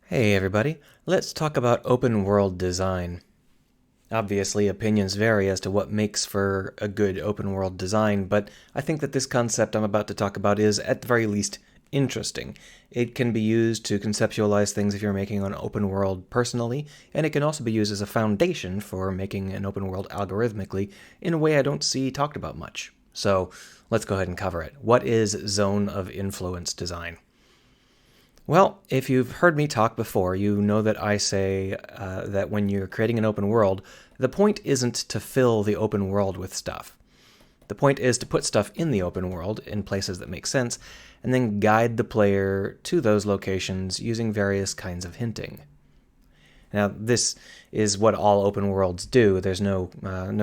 Hey everybody, let's talk about open world design. Obviously, opinions vary as to what makes for a good open world design, but I think that this concept I'm about to talk about is, at the very least, interesting. It can be used to conceptualize things if you're making an open world personally, and it can also be used as a foundation for making an open world algorithmically in a way I don't see talked about much. So let's go ahead and cover it. What is zone of influence design? Well, if you've heard me talk before, you know that I say that when you're creating an open world, the point isn't to fill the open world with stuff. The point is to put stuff in the open world in places that make sense, and then guide the player to those locations using various kinds of hinting. Now, this is what all open worlds do. There's no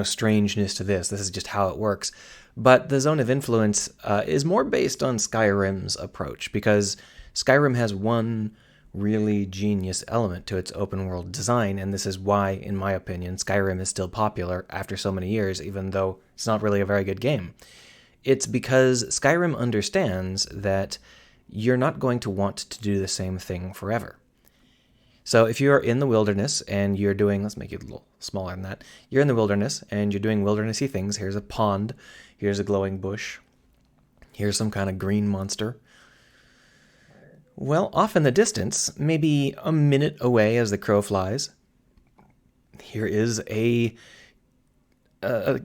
strangeness to this. This is just how it works. But the zone of influence is more based on Skyrim's approach, because Skyrim has one really genius element to its open world design, and this is why, in my opinion, Skyrim is still popular after so many years, even though it's not really a very good game. It's because Skyrim understands that you're not going to want to do the same thing forever. So if you're in the wilderness and you're doing, let's make it a little smaller than that, you're in the wilderness and you're doing wildernessy things. Here's a pond, here's a glowing bush, here's some kind of green monster. Well, off in the distance, maybe a minute away as the crow flies, here is a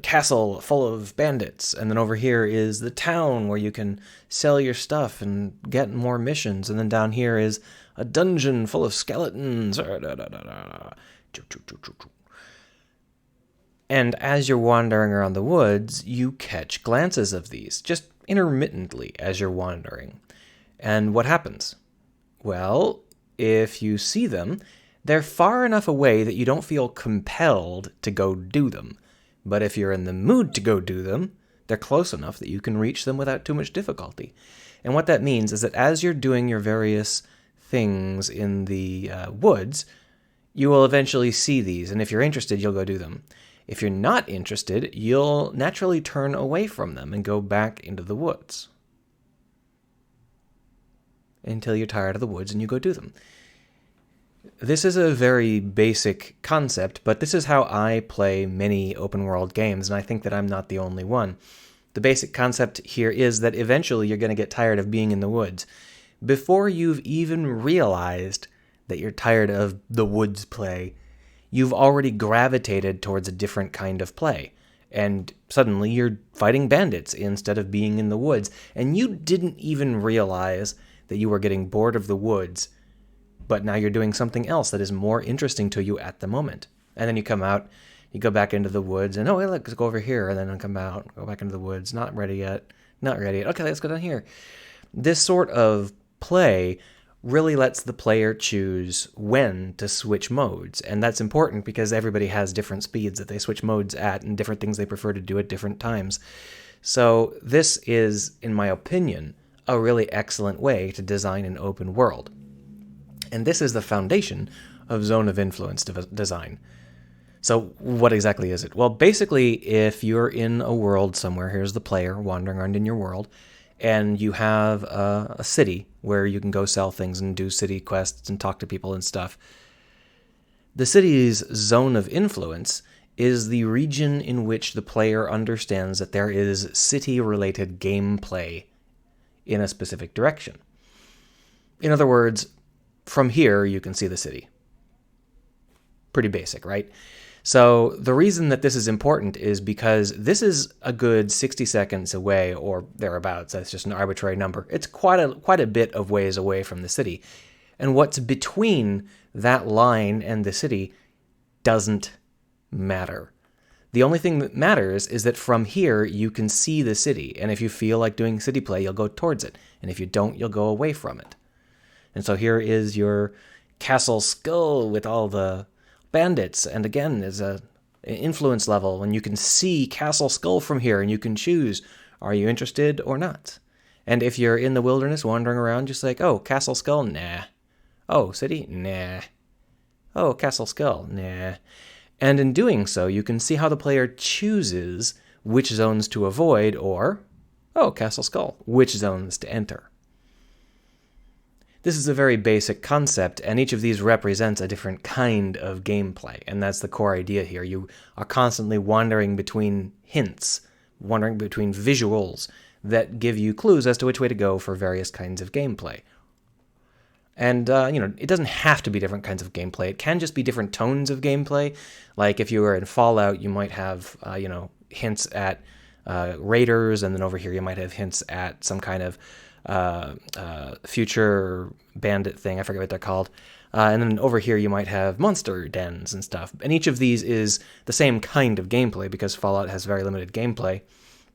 castle full of bandits, and then over here is the town where you can sell your stuff and get more missions, and then down here is a dungeon full of skeletons. And as you're wandering around the woods, you catch glances of these, just intermittently as you're wandering. And what happens? Well, if you see them, they're far enough away that you don't feel compelled to go do them. But if you're in the mood to go do them, they're close enough that you can reach them without too much difficulty. And what that means is that as you're doing your various things in the woods, you will eventually see these, and if you're interested, you'll go do them. If you're not interested, you'll naturally turn away from them and go back into the woods until you're tired of the woods and you go do them. This is a very basic concept, but this is how I play many open world games, and I think that I'm not the only one. The basic concept here is that eventually you're going to get tired of being in the woods. Before you've even realized that you're tired of the woods play, you've already gravitated towards a different kind of play. And suddenly you're fighting bandits instead of being in the woods, and you didn't even realize that you were getting bored of the woods, but now you're doing something else that is more interesting to you at the moment. And then you come out, you go back into the woods, and oh, hey, let's go over here, and then come out, go back into the woods, not ready yet, okay, let's go down here. This sort of play really lets the player choose when to switch modes, and that's important because everybody has different speeds that they switch modes at and different things they prefer to do at different times. So this is, in my opinion, a really excellent way to design an open world. And this is the foundation of zone of influence design. So what exactly is it? Well, basically, if you're in a world somewhere, here's the player wandering around in your world, and you have a city where you can go sell things and do city quests and talk to people and stuff. The city's zone of influence is the region in which the player understands that there is city-related gameplay in a specific direction. In other words, from here you can see the city. Pretty basic, right? So the reason that this is important is because this is a good 60 seconds away or thereabouts. That's just an arbitrary number. It's quite a bit of ways away from the city. And what's between that line and the city doesn't matter. The only thing that matters is that from here you can see the city. And if you feel like doing city play, you'll go towards it. And if you don't, you'll go away from it. And so here is your Castle Skull with all the bandits. And again, there's an influence level when you can see Castle Skull from here and you can choose, are you interested or not? And if you're in the wilderness wandering around, just like, oh, Castle Skull, nah. Oh, city, nah. Oh, Castle Skull, nah. And in doing so, you can see how the player chooses which zones to avoid or, oh, Castle Skull, which zones to enter. This is a very basic concept, and each of these represents a different kind of gameplay, and that's the core idea here. You are constantly wandering between hints, wandering between visuals that give you clues as to which way to go for various kinds of gameplay. And, it doesn't have to be different kinds of gameplay. It can just be different tones of gameplay. Like if you were in Fallout, you might have, hints at raiders, and then over here you might have hints at some kind of future bandit thing. I forget what they're called. And then over here you might have monster dens and stuff. And each of these is the same kind of gameplay because Fallout has very limited gameplay.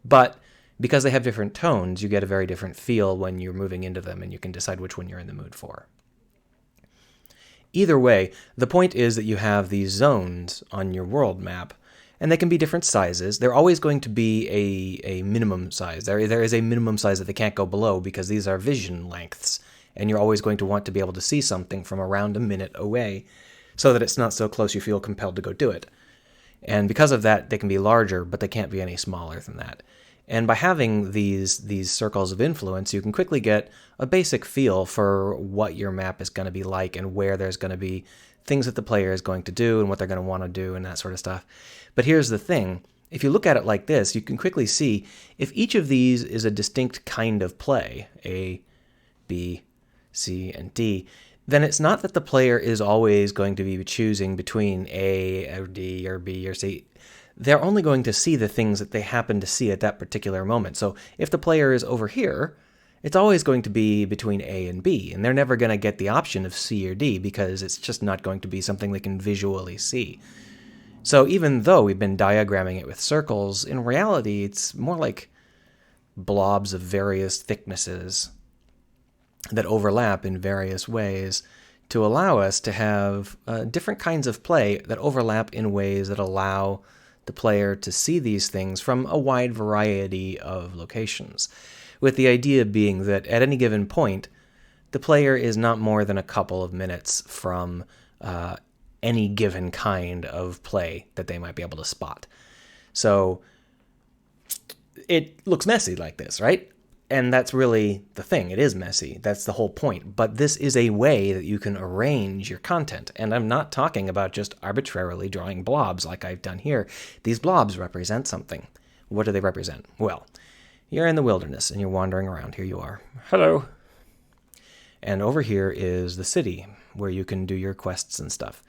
But because they have different tones, you get a very different feel when you're moving into them, and you can decide which one you're in the mood for. Either way, the point is that you have these zones on your world map, and they can be different sizes. They're always going to be a minimum size. There is a minimum size that they can't go below because these are vision lengths, and you're always going to want to be able to see something from around a minute away so that it's not so close you feel compelled to go do it. And because of that, they can be larger, but they can't be any smaller than that. And by having these circles of influence, you can quickly get a basic feel for what your map is going to be like and where there's going to be things that the player is going to do and what they're going to want to do and that sort of stuff. But here's the thing. If you look at it like this, you can quickly see if each of these is a distinct kind of play, A, B, C, and D, then it's not that the player is always going to be choosing between A or D or B or C. They're only going to see the things that they happen to see at that particular moment. So if the player is over here, it's always going to be between A and B, and they're never going to get the option of C or D because it's just not going to be something they can visually see. So even though we've been diagramming it with circles, in reality it's more like blobs of various thicknesses that overlap in various ways to allow us to have different kinds of play that overlap in ways that allow the player to see these things from a wide variety of locations, with the idea being that at any given point, the player is not more than a couple of minutes from any given kind of play that they might be able to spot. So it looks messy like this, right? And that's really the thing. It is messy. That's the whole point. But this is a way that you can arrange your content. And I'm not talking about just arbitrarily drawing blobs like I've done here. These blobs represent something. What do they represent? Well, you're in the wilderness and you're wandering around. Here you are. Hello. And over here is the city where you can do your quests and stuff.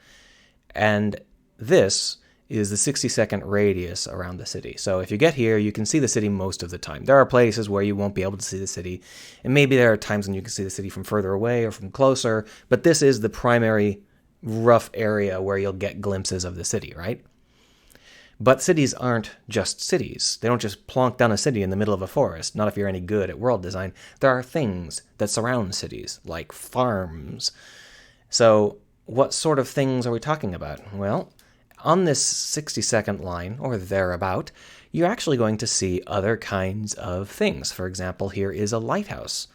And this is the 60-second radius around the city. So if you get here, you can see the city most of the time. There are places where you won't be able to see the city, and maybe there are times when you can see the city from further away or from closer, but this is the primary rough area where you'll get glimpses of the city, right? But cities aren't just cities. They don't just plonk down a city in the middle of a forest, not if you're any good at world design. There are things that surround cities, like farms. So what sort of things are we talking about? Well, on this 60-second line, or thereabout, you're actually going to see other kinds of things. For example, here is a lighthouse.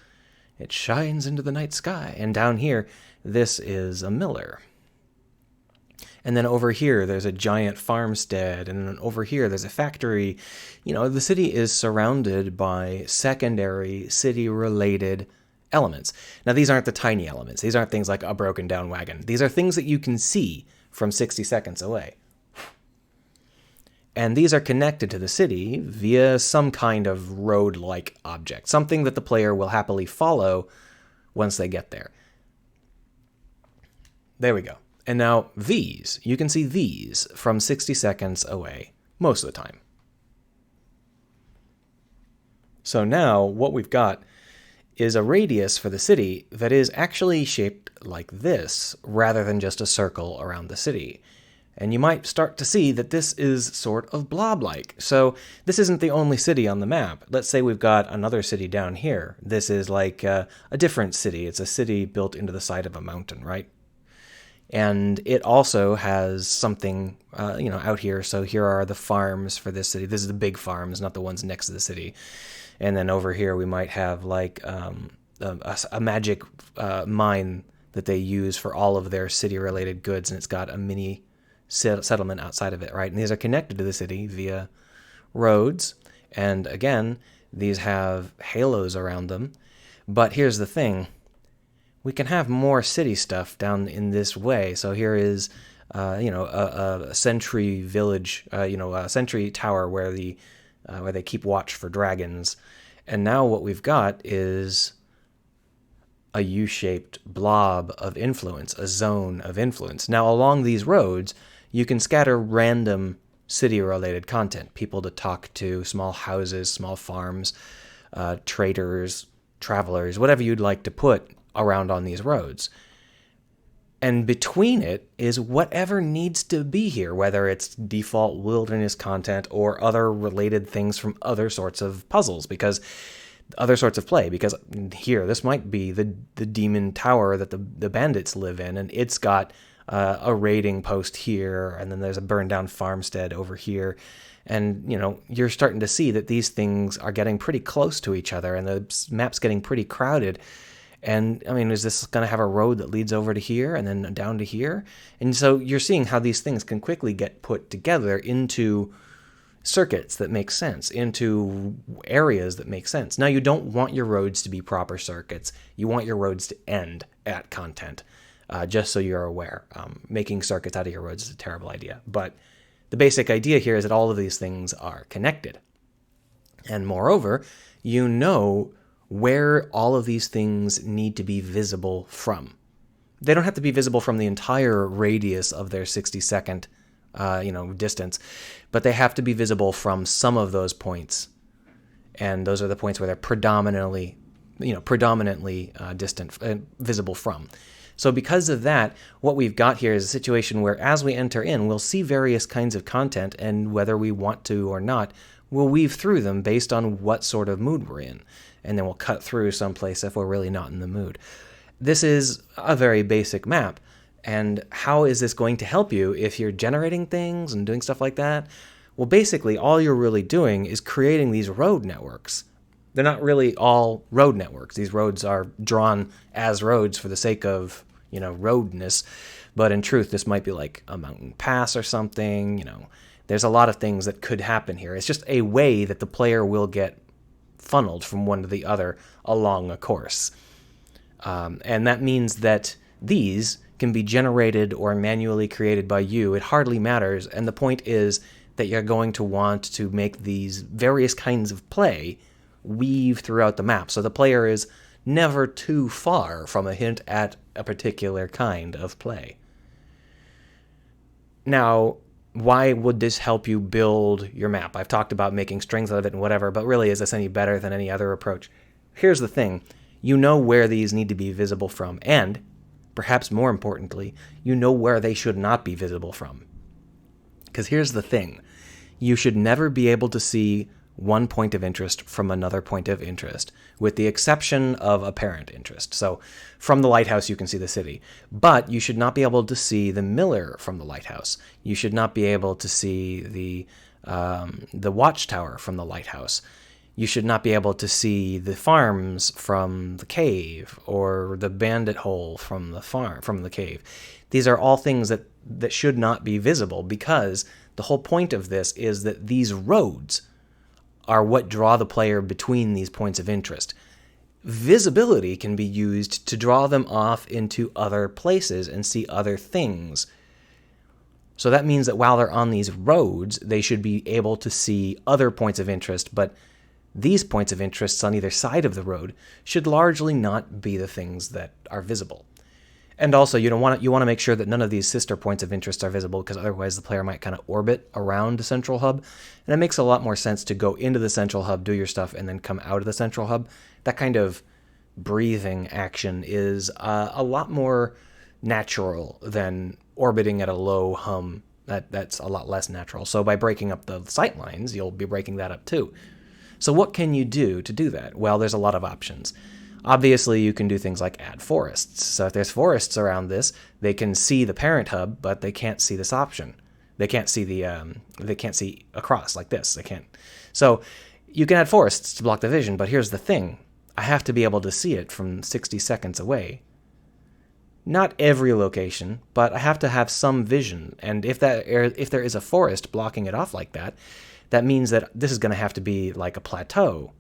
It shines into the night sky. And down here, this is a miller. And then over here, there's a giant farmstead. And then over here, there's a factory. You know, the city is surrounded by secondary city-related elements. Now, these aren't the tiny elements. These aren't things like a broken down wagon. These are things that you can see from 60 seconds away. And these are connected to the city via some kind of road-like object, something that the player will happily follow once they get there. There we go. And now these, you can see these from 60 seconds away, most of the time. So now what we've got is a radius for the city that is actually shaped like this, rather than just a circle around the city. And you might start to see that this is sort of blob-like. So this isn't the only city on the map. Let's say we've got another city down here. This is like a different city. It's a city built into the side of a mountain, right? And it also has something, out here. So here are the farms for this city. This is the big farms, not the ones next to the city. And then over here we might have like a magic mine that they use for all of their city-related goods, and it's got a mini settlement outside of it, right? And these are connected to the city via roads. And again, these have halos around them. But here's the thing. we can have more city stuff down in this way. So here is, a sentry village, a sentry tower where they keep watch for dragons. And now what we've got is a U-shaped blob of influence, a zone of influence. Now, along these roads, you can scatter random city-related content, people to talk to, small houses, small farms, traders, travelers, whatever you'd like to put around on these roads. And between it is whatever needs to be here, whether it's default wilderness content or other related things from other sorts of puzzles, because other sorts of play, because here, this might be the demon tower that the bandits live in, and it's got a raiding post here, and then there's a burned down farmstead over here. And, you're starting to see that these things are getting pretty close to each other, and the map's getting pretty crowded. And, is this going to have a road that leads over to here and then down to here? And so you're seeing how these things can quickly get put together into circuits that make sense, into areas that make sense. Now, you don't want your roads to be proper circuits. You want your roads to end at content, just so you're aware. Making circuits out of your roads is a terrible idea. But the basic idea here is that all of these things are connected. And moreover, you know where all of these things need to be visible from. They don't have to be visible from the entire radius of their 60-second distance, but they have to be visible from some of those points. And those are the points where they're predominantly distant, visible from. So because of that, what we've got here is a situation where as we enter in, we'll see various kinds of content, and whether we want to or not, we'll weave through them based on what sort of mood we're in. And then we'll cut through someplace if we're really not in the mood. This is a very basic map. And how is this going to help you if you're generating things and doing stuff like that? Well, basically, all you're really doing is creating these road networks. They're not really all road networks. These roads are drawn as roads for the sake of, roadness. But in truth, this might be like a mountain pass or something. There's a lot of things that could happen here. It's just a way that the player will get funneled from one to the other along a course. And that means that these can be generated or manually created by you. It hardly matters. And the point is that you're going to want to make these various kinds of play weave throughout the map. So the player is never too far from a hint at a particular kind of play. Now, why would this help you build your map? I've talked about making strings out of it and whatever, but really, is this any better than any other approach? Here's the thing. You know where these need to be visible from, and perhaps more importantly, you know where they should not be visible from. Because here's the thing. You should never be able to see one point of interest from another point of interest, with the exception of apparent interest. So from the lighthouse, you can see the city, but you should not be able to see the miller from the lighthouse. You should not be able to see the watchtower from the lighthouse. You should not be able to see the farms from the cave, or the bandit hole from the cave. These are all things that should not be visible, because the whole point of this is that these roads are what draw the player between these points of interest. Visibility can be used to draw them off into other places and see other things. So that means that while they're on these roads, they should be able to see other points of interest, but these points of interest on either side of the road should largely not be the things that are visible. And also, you want to make sure that none of these sister points of interest are visible, because otherwise the player might kind of orbit around the central hub. And it makes a lot more sense to go into the central hub, do your stuff, and then come out of the central hub. That kind of breathing action is a lot more natural than orbiting at a low hum. That's a lot less natural. So by breaking up the sight lines, you'll be breaking that up too. So what can you do to do that? Well, there's a lot of options. Obviously, you can do things like add forests. So if there's forests around this, they can see the parent hub, but they can't see this option. They can't see they can't see across like this. They can't. So you can add forests to block the vision, but here's the thing. I have to be able to see it from 60 seconds away. Not every location, but I have to have some vision. And if there is a forest blocking it off like that, that means that this is going to have to be like a plateau.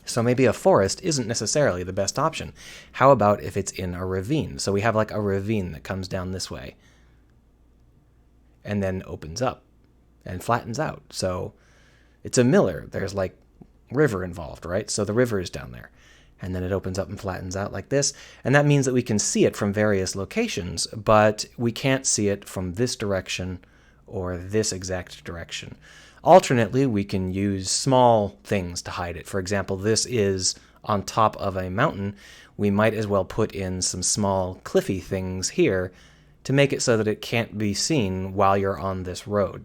So maybe a forest isn't necessarily the best option. How about if it's in a ravine? So we have like a ravine that comes down this way and then opens up and flattens out. So it's a miller. There's like river involved, right? So the river is down there. And then it opens up and flattens out like this. And that means that we can see it from various locations, but we can't see it from this direction or this exact direction. Alternately, we can use small things to hide it. For example, this is on top of a mountain. We might as well put in some small cliffy things here to make it so that it can't be seen while you're on this road.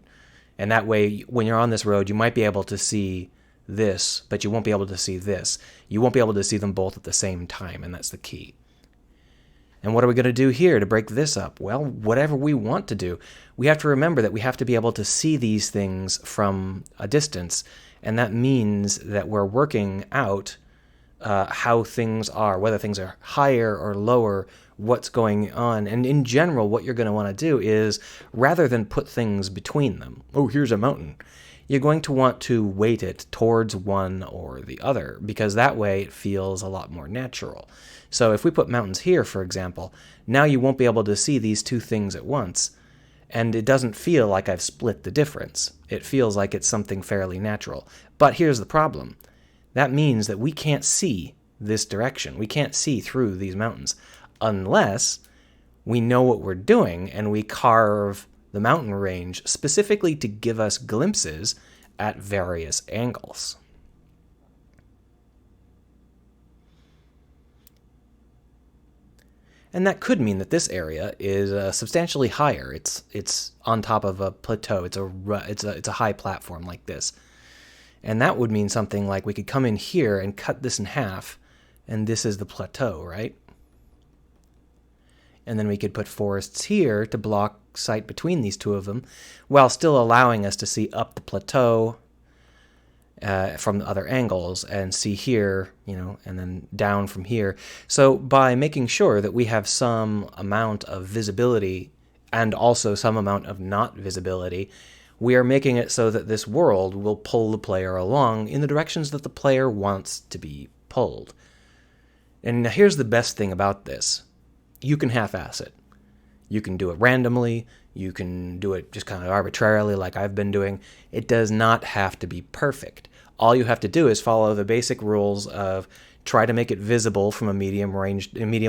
And that way, when you're on this road, you might be able to see this, but you won't be able to see this. You won't be able to see them both at the same time, and that's the key. And what are we going to do here to break this up? Well, whatever we want to do. We have to remember that we have to be able to see these things from a distance, and that means that we're working out how things are, whether things are higher or lower, what's going on. And in general, what you're going to want to do is, rather than put things between them, oh, here's a mountain, you're going to want to weight it towards one or the other, because that way it feels a lot more natural. So if we put mountains here, for example, now you won't be able to see these two things at once, and it doesn't feel like I've split the difference. It feels like it's something fairly natural. But here's the problem. That means that we can't see this direction. We can't see through these mountains unless we know what we're doing and we carve the mountain range specifically to give us glimpses at various angles. And that could mean that this area is substantially higher. It's on top of a plateau. It's a high platform like this. And that would mean something like we could come in here and cut this in half, and this is the plateau, right? And then we could put forests here to block sight between these two of them, while still allowing us to see up the plateau from the other angles, and see here, and then down from here. So by making sure that we have some amount of visibility and also some amount of not visibility, we are making it so that this world will pull the player along in the directions that the player wants to be pulled. And here's the best thing about this. You can half-ass it. You can do it randomly. You can do it just kind of arbitrarily like I've been doing. It does not have to be perfect. All you have to do is follow the basic rules of try to make it visible from a medium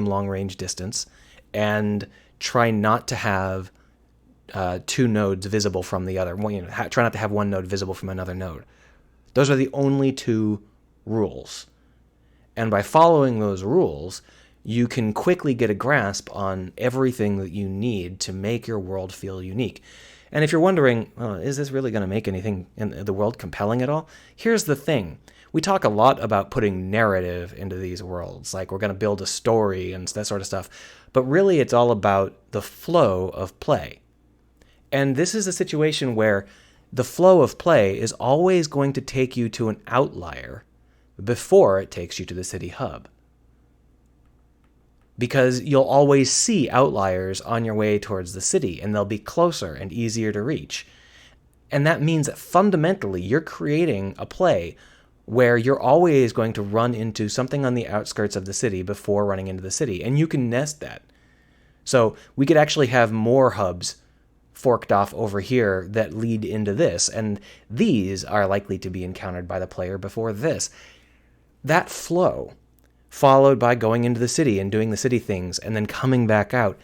long range distance, and try not to have two nodes visible from the other. Try not to have one node visible from another node. Those are the only two rules. And by following those rules, you can quickly get a grasp on everything that you need to make your world feel unique. And if you're wondering, is this really going to make anything in the world compelling at all? Here's the thing. We talk a lot about putting narrative into these worlds, like we're going to build a story and that sort of stuff. But really, it's all about the flow of play. And this is a situation where the flow of play is always going to take you to an outlier before it takes you to the city hub. Because you'll always see outliers on your way towards the city, and they'll be closer and easier to reach. And that means that fundamentally you're creating a play where you're always going to run into something on the outskirts of the city before running into the city, and you can nest that. So we could actually have more hubs forked off over here that lead into this, and these are likely to be encountered by the player before this. That flow, followed by going into the city and doing the city things and then coming back out,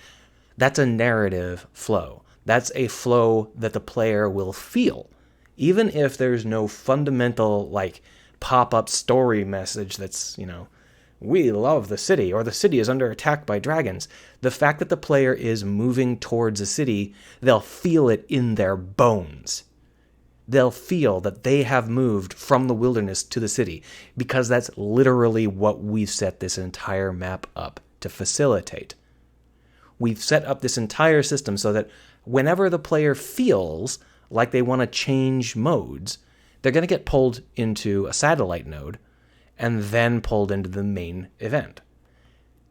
that's a narrative flow. That's a flow that the player will feel, even if there's no fundamental pop-up story message that's, we love the city, or the city is under attack by dragons. The fact that the player is moving towards a city, they'll feel it in their bones. They'll feel that they have moved from the wilderness to the city, because that's literally what we've set this entire map up to facilitate. We've set up this entire system so that whenever the player feels like they want to change modes, they're going to get pulled into a satellite node and then pulled into the main event.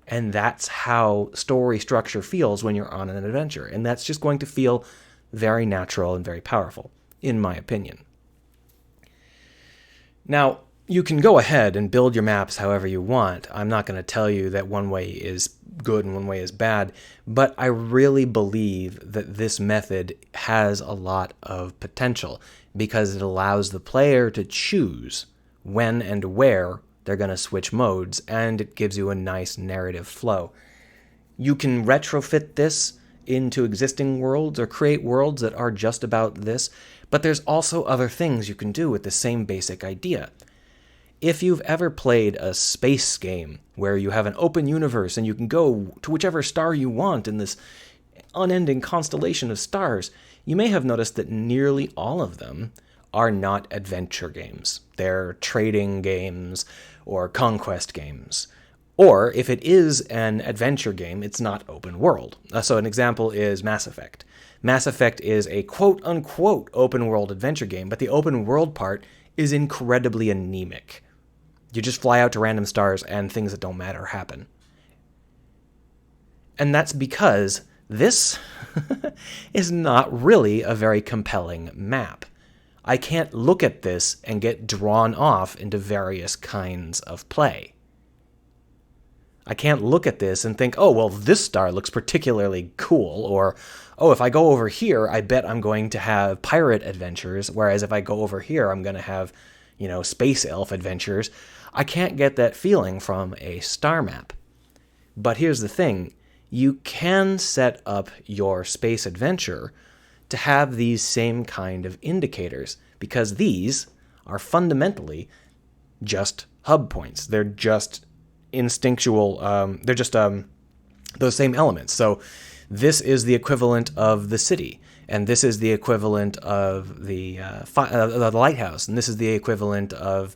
And that's how story structure feels when you're on an adventure. And that's just going to feel very natural and very powerful, in my opinion. Now, You can go ahead and build your maps however you want. I'm not going to tell you that one way is good and one way is bad, but I really believe that this method has a lot of potential because it allows the player to choose when and where they're going to switch modes, and it gives you a nice narrative flow. You can retrofit this into existing worlds or create worlds that are just about this, but there's also other things you can do with the same basic idea. If you've ever played a space game where you have an open universe and you can go to whichever star you want in this unending constellation of stars, you may have noticed that nearly all of them are not adventure games. They're trading games or conquest games. Or if it is an adventure game, it's not open world. So an example is Mass Effect. Mass Effect is a quote-unquote open world adventure game, but the open world part is incredibly anemic. You just fly out to random stars and things that don't matter happen. And that's because this is not really a very compelling map. I can't look at this and get drawn off into various kinds of play. I can't look at this and think, oh, well, this star looks particularly cool, or, oh, if I go over here, I bet I'm going to have pirate adventures, whereas if I go over here, I'm going to have, space elf adventures. I can't get that feeling from a star map. But here's the thing. You can set up your space adventure to have these same kind of indicators, because these are fundamentally just hub points. They're just instinctual, they're just those same elements. So this is the equivalent of the city, and this is the equivalent of the lighthouse, and this is the equivalent of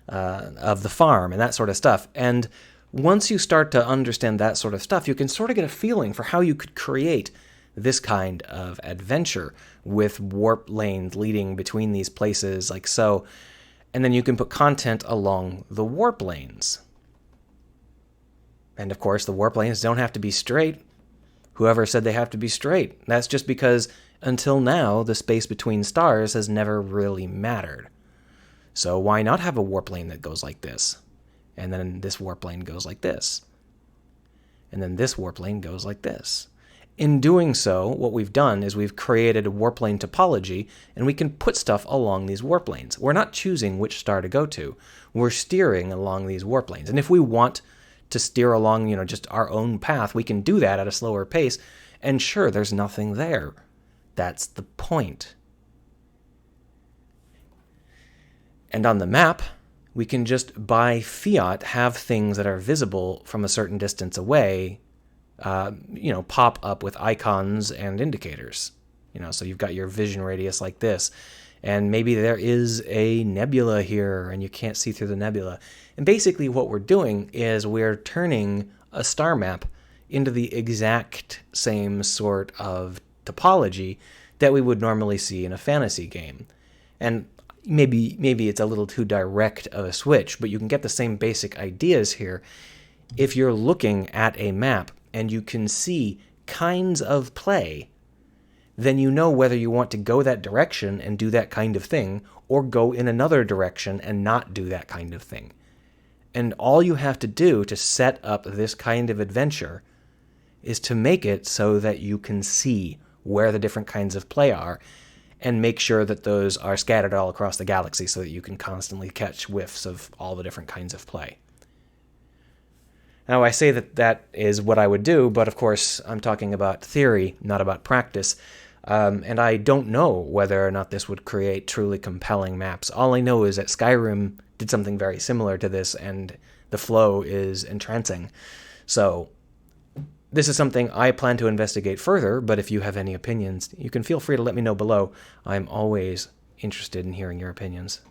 the farm, and that sort of stuff. And once you start to understand that sort of stuff, you can sort of get a feeling for how you could create this kind of adventure with warp lanes leading between these places like so. And then you can put content along the warp lanes. And of course, the warp lanes don't have to be straight. Whoever said they have to be straight? That's just because until now, the space between stars has never really mattered. So why not have a warp lane that goes like this? And then this warp lane goes like this. And then this warp lane goes like this. In doing so, what we've done is we've created a warp lane topology, and we can put stuff along these warp lanes. We're not choosing which star to go to. We're steering along these warp lanes. And if we want to steer along, just our own path, we can do that at a slower pace. And sure, there's nothing there. That's the point. And on the map, we can just by fiat have things that are visible from a certain distance away, pop up with icons and indicators. So you've got your vision radius like this, and maybe there is a nebula here and you can't see through the nebula. And basically what we're doing is we're turning a star map into the exact same sort of topology that we would normally see in a fantasy game. And maybe it's a little too direct of a switch, but you can get the same basic ideas here. If you're looking at a map and you can see kinds of play, then you know whether you want to go that direction and do that kind of thing, or go in another direction and not do that kind of thing. And all you have to do to set up this kind of adventure is to make it so that you can see where the different kinds of play are, and make sure that those are scattered all across the galaxy so that you can constantly catch whiffs of all the different kinds of play. Now, I say that is what I would do, but of course, I'm talking about theory, not about practice. And I don't know whether or not this would create truly compelling maps. All I know is that Skyrim did something very similar to this, and the flow is entrancing. So this is something I plan to investigate further, but if you have any opinions, you can feel free to let me know below. I'm always interested in hearing your opinions.